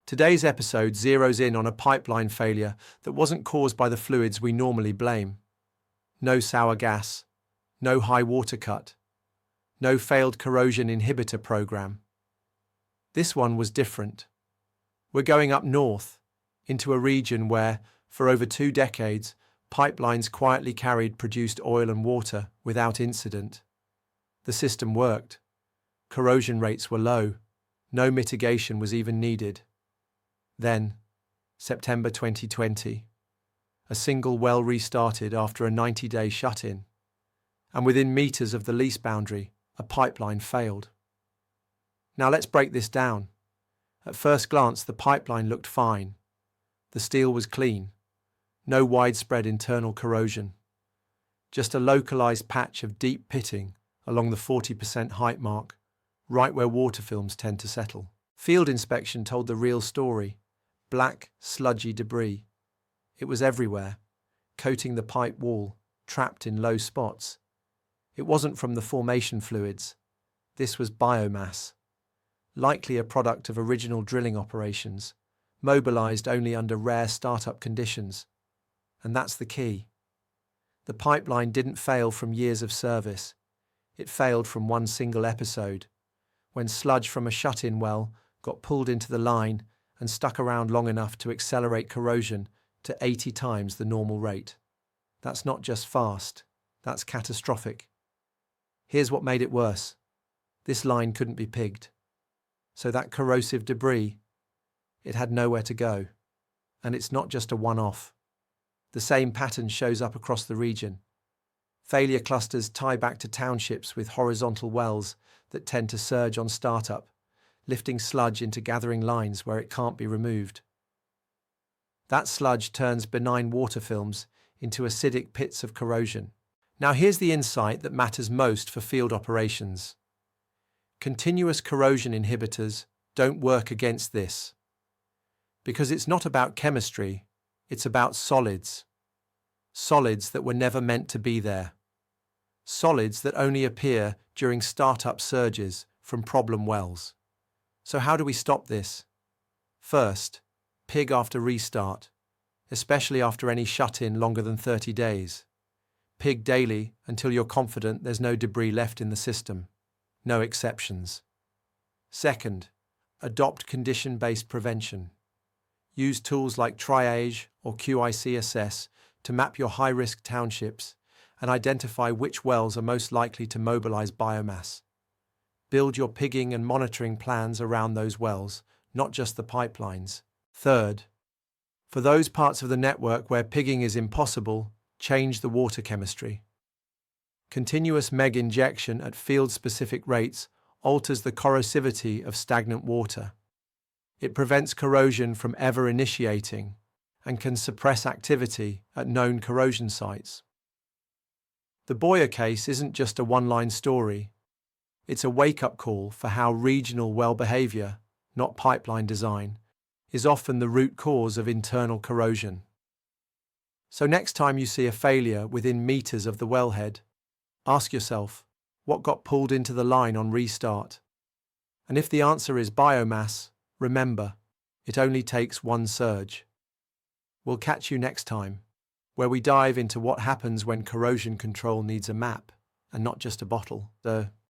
Today's episode zeroes in on a pipeline failure that wasn't caused by the fluids we normally blame. No sour gas, no high water cut, no failed corrosion inhibitor program. This one was different. We're going up north, into a region where, for over 2 decades, pipelines quietly carried produced oil and water without incident. The system worked. Corrosion rates were low. No mitigation was even needed. Then, September 2020, a single well restarted after a 90-day shut-in, and within meters of the lease boundary, a pipeline failed. Now let's break this down. At first glance, the pipeline looked fine. The steel was clean. No widespread internal corrosion. Just a localized patch of deep pitting along the 40% height mark, right where water films tend to settle. Field inspection told the real story. Black, sludgy debris. It was everywhere, coating the pipe wall, trapped in low spots. It wasn't from the formation fluids. This was biomass, likely a product of original drilling operations, mobilized only under rare startup conditions. And that's the key. The pipeline didn't fail from years of service. It failed from one single episode, when sludge from a shut-in well got pulled into the line and stuck around long enough to accelerate corrosion to 80 times the normal rate. That's not just fast, that's catastrophic. Here's what made it worse. This line couldn't be pigged. So that corrosive debris, it had nowhere to go. And it's not just a one-off. The same pattern shows up across the region. Failure clusters tie back to townships with horizontal wells that tend to surge on startup, lifting sludge into gathering lines where it can't be removed. That sludge turns benign water films into acidic pits of corrosion. Now here's the insight that matters most for field operations. Continuous corrosion inhibitors don't work against this. Because it's not about chemistry, it's about solids. Solids that were never meant to be there. Solids that only appear during startup surges from problem wells. So how do we stop this? First, pig after restart, especially after any shut-in longer than 30 days. Pig daily until you're confident there's no debris left in the system. No exceptions. Second, adopt condition-based prevention. Use tools like TRIAGE or QIC Assess to map your high-risk townships and identify which wells are most likely to mobilize biomass. Build your pigging and monitoring plans around those wells, not just the pipelines. Third, for those parts of the network where pigging is impossible, change the water chemistry. Continuous MEG injection at field-specific rates alters the corrosivity of stagnant water. It prevents corrosion from ever initiating and can suppress activity at known corrosion sites. The Boyer case isn't just a one-line story. It's a wake-up call for how regional well behavior, not pipeline design, is often the root cause of internal corrosion. So next time you see a failure within meters of the wellhead, ask yourself, what got pulled into the line on restart? And if the answer is biomass, remember, it only takes one surge. We'll catch you next time, where we dive into what happens when corrosion control needs a map and not just a bottle.